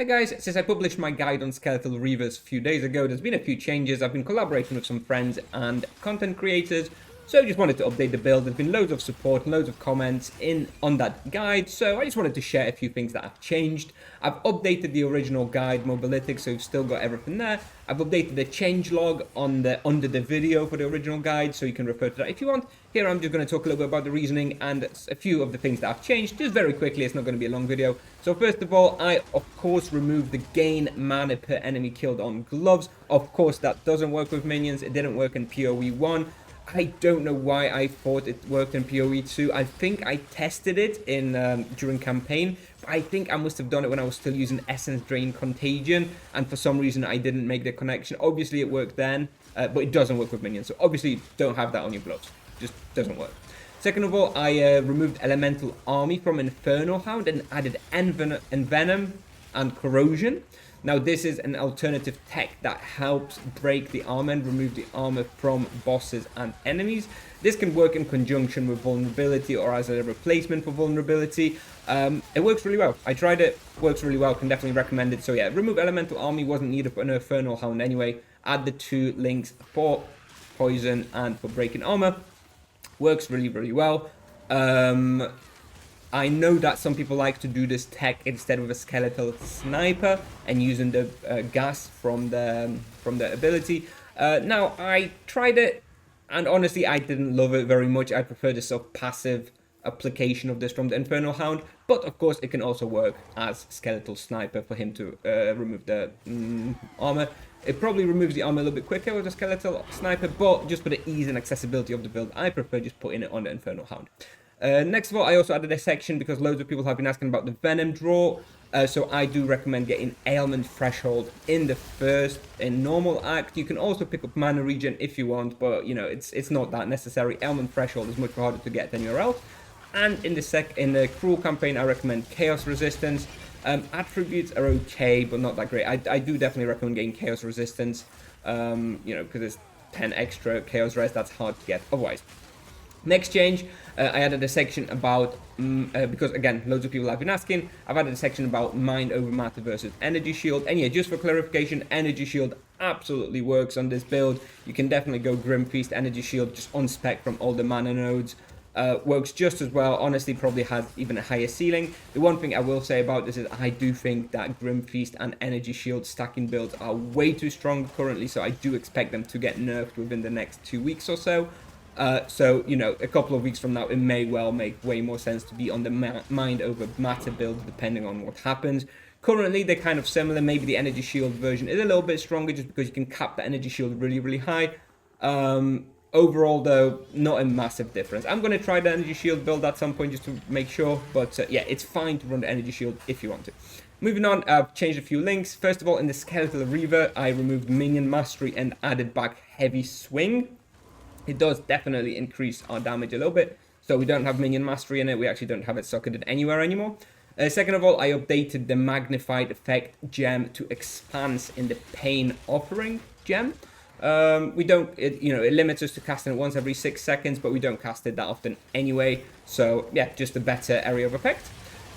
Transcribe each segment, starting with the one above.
Hey guys, since I published my guide on Skeletal Reavers a few days ago, there's been a few changes. I've been collaborating with some friends and content creators, so I just wanted to update the build. There's been loads of support, loads of comments on that guide, so I just wanted to share a few things that have changed. I've updated the original guide, Mobalytics, so you've still got everything there. I've updated the changelog under the video for the original guide, so you can refer to that if you want. Here I'm just going to talk a little bit about the reasoning and a few of the things that have changed, just very quickly. It's not going to be a long video. So first of all, I of course removed the gain mana per enemy killed on gloves. Of course that doesn't work with minions. It didn't work in PoE 1. I don't know why I thought it worked in PoE 2. I think I tested it in during campaign, but I think I must have done it when I was still using Essence Drain Contagion, and for some reason I didn't make the connection. Obviously it worked then, but it doesn't work with minions, so obviously you don't have that on your gloves. Just doesn't work. Second of all, I removed Elemental Army from Infernal Hound and added Venom and Corrosion. Now this is an alternative tech that helps break the armor and remove the armor from bosses and enemies. This can work in conjunction with vulnerability or as a replacement for vulnerability. It works really well. I tried it, works really well, can definitely recommend it. So yeah, remove Elemental Army, wasn't needed for an Infernal Hound anyway. Add the two links for poison and for breaking armor. Works really, really well. I know that some people like to do this tech instead of a skeletal sniper and using the gas from the ability. Now I tried it and honestly I didn't love it very much. I prefer the sort of passive application of this from the Infernal Hound, but of course it can also work as skeletal sniper for him to remove the armor. It probably removes the armor a little bit quicker with the skeletal sniper, but just for the ease and accessibility of the build, I prefer just putting it on the Infernal Hound. Next of all, I also added a section because loads of people have been asking about the Venom Draw. So I do recommend getting Ailment Threshold in normal act. You can also pick up Mana Regen if you want, but you know it's not that necessary. Ailment Threshold is much harder to get than anywhere else. And in the Cruel campaign, I recommend Chaos Resistance. Attributes are okay, but not that great. I do definitely recommend getting Chaos Resistance. You know, because there's 10 extra Chaos Res, that's hard to get otherwise. Next change, I added a section about, because again, loads of people have been asking, I've added a section about Mind over Matter versus Energy Shield. And yeah, just for clarification, Energy Shield absolutely works on this build. You can definitely go Grim Feast, Energy Shield, just on spec from all the mana nodes. Works just as well, honestly probably has even a higher ceiling. The one thing I will say about this is I do think that Grim Feast and Energy Shield stacking builds are way too strong currently, so I do expect them to get nerfed within the next 2 weeks or so. So, you know, a couple of weeks from now, it may well make way more sense to be on the Mind over Matter build, depending on what happens. Currently, they're kind of similar. Maybe the Energy Shield version is a little bit stronger just because you can cap the Energy Shield really, really high. Overall, though, not a massive difference. I'm going to try the Energy Shield build at some point just to make sure. But yeah, it's fine to run the Energy Shield if you want to. Moving on, I've changed a few links. First of all, in the Skeletal Reaver, I removed Minion Mastery and added back Heavy Swing. It does definitely increase our damage a little bit. So we don't have Minion Mastery in it. We actually don't have it socketed anywhere anymore. Second of all, I updated the Magnified Effect gem to Expanse in the Pain Offering gem. We don't, it limits us to casting it once every 6 seconds, but we don't cast it that often anyway. So yeah, just a better area of effect.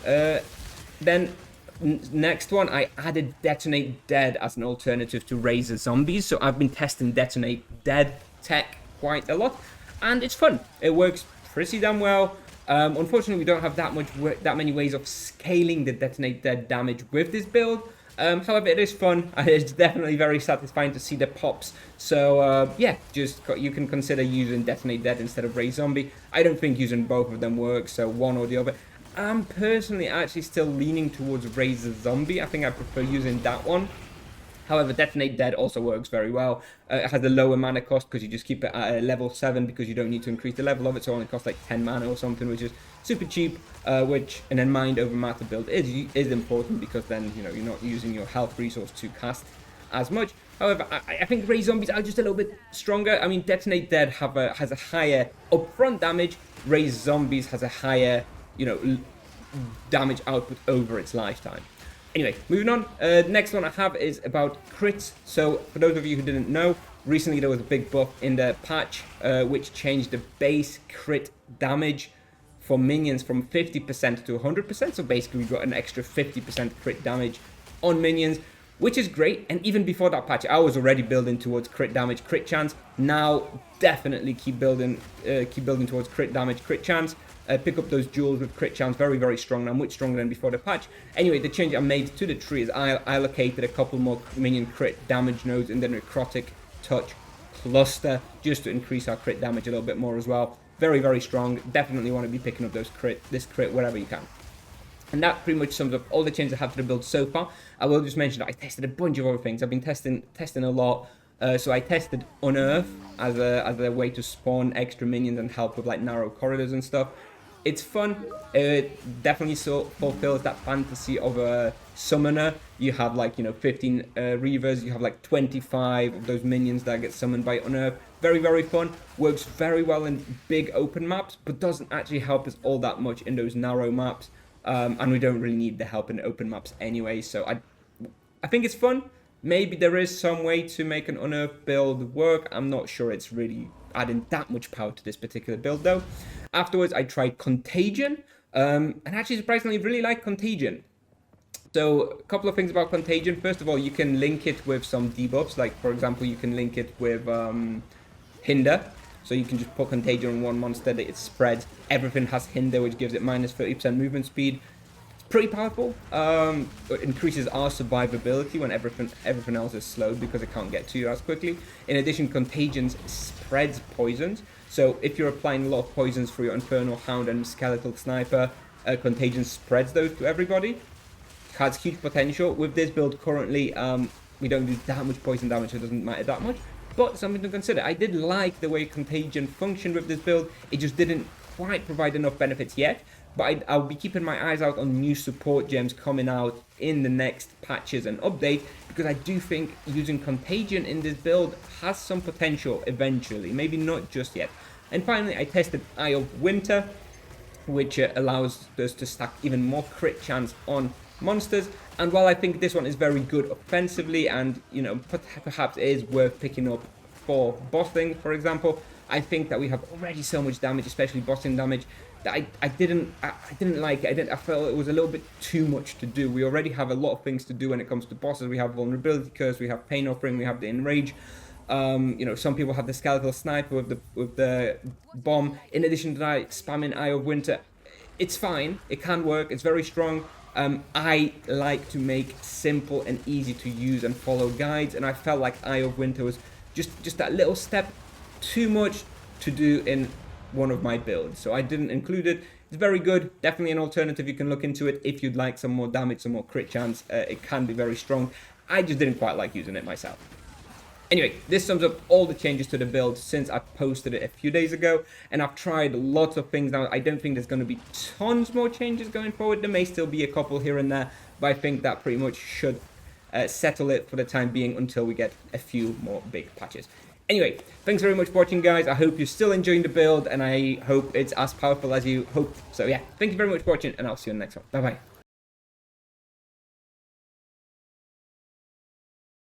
Then next one, I added Detonate Dead as an alternative to Razor Zombies. So I've been testing Detonate Dead tech quite a lot, and it's fun. It works pretty damn well. Unfortunately, we don't have that many ways of scaling the Detonate Dead damage with this build. However, it is fun, and it's definitely very satisfying to see the pops. So yeah, you can consider using Detonate Dead instead of Razor Zombie. I don't think using both of them works, so one or the other. I'm personally actually still leaning towards Razor Zombie. I think I prefer using that one. However, Detonate Dead also works very well. It has a lower mana cost because you just keep it at a level 7 because you don't need to increase the level of it, so it only costs like 10 mana or something, which is super cheap, which in a Mind over Matter build is important because then, you know, you're not using your health resource to cast as much. However, I think Razor Zombies are just a little bit stronger. I mean, Detonate Dead has a higher upfront damage. Razor Zombies has a higher, you know, damage output over its lifetime. Anyway, moving on. Next one I have is about crits. So, for those of you who didn't know, recently there was a big buff in the patch which changed the base crit damage for minions from 50% to 100%. So basically we got an extra 50% crit damage on minions, which is great. And even before that patch, I was already building towards crit damage, crit chance. Now, definitely keep building towards crit damage, crit chance. Pick up those jewels with crit chance, very, very strong now, much stronger than before the patch. Anyway, the change I made to the tree is I allocated a couple more minion crit damage nodes in the necrotic touch cluster, just to increase our crit damage a little bit more as well. Very, very strong. Definitely want to be picking up this crit wherever you can. And that pretty much sums up all the changes I have to the build so far. I will just mention that I tested a bunch of other things. I've been testing a lot. So I tested Unearth as a way to spawn extra minions and help with like narrow corridors and stuff. It's fun. It definitely fulfills that fantasy of a summoner. You have like, 15 Reavers. You have like 25 of those minions that get summoned by Unearth. Very, very fun. Works very well in big open maps, but doesn't actually help us all that much in those narrow maps. And we don't really need the help in open maps anyway. So I think it's fun. Maybe there is some way to make an Unearth build work. I'm not sure it's really adding that much power to this particular build though. Afterwards, I tried Contagion, and actually surprisingly really like Contagion. So a couple of things about Contagion. First of all, you can link it with some debuffs. Like for example, you can link it with Hinder. So you can just put Contagion on one monster that it spreads. Everything has Hinder, which gives it minus 30% movement speed. Pretty powerful. It increases our survivability when everything else is slowed because it can't get to you as quickly. In addition, Contagion spreads poisons. So if you're applying a lot of poisons for your Infernal, Hound, and Skeletal Sniper, Contagion spreads those to everybody. Has huge potential. With this build currently, we don't do that much poison damage, so it doesn't matter that much. But something to consider. I did like the way Contagion functioned with this build. It just didn't quite provide enough benefits yet. But I'll be keeping my eyes out on new support gems coming out in the next patches and updates, because I do think using Contagion in this build has some potential eventually, maybe not just yet. And finally, I tested Eye of Winter, which allows us to stack even more crit chance on monsters. And while I think this one is very good offensively and, perhaps it is worth picking up for bossing, for example, I think that we have already so much damage, especially bossing damage, that I didn't like it. I felt it was a little bit too much to do. We already have a lot of things to do when it comes to bosses. We have Vulnerability Curse, we have Pain Offering, we have the Enrage. Some people have the Skeletal Sniper with the bomb. In addition to that, spamming Eye of Winter, it's fine. It can work. It's very strong. I like to make simple and easy to use and follow guides, and I felt like Eye of Winter was just that little step too much to do in one of my builds, so I didn't include it. It's very good, definitely an alternative. You can look into it if you'd like some more damage, some more crit chance. It can be very strong. I just didn't quite like using it myself. Anyway, this sums up all the changes to the build since I posted it a few days ago, and I've tried lots of things now. I don't think there's going to be tons more changes going forward. There may still be a couple here and there, but I think that pretty much should settle it for the time being until we get a few more big patches. Anyway, thanks very much for watching, guys. I hope you're still enjoying the build, and I hope it's as powerful as you hoped. So yeah, thank you very much for watching, and I'll see you in the next one. Bye-bye.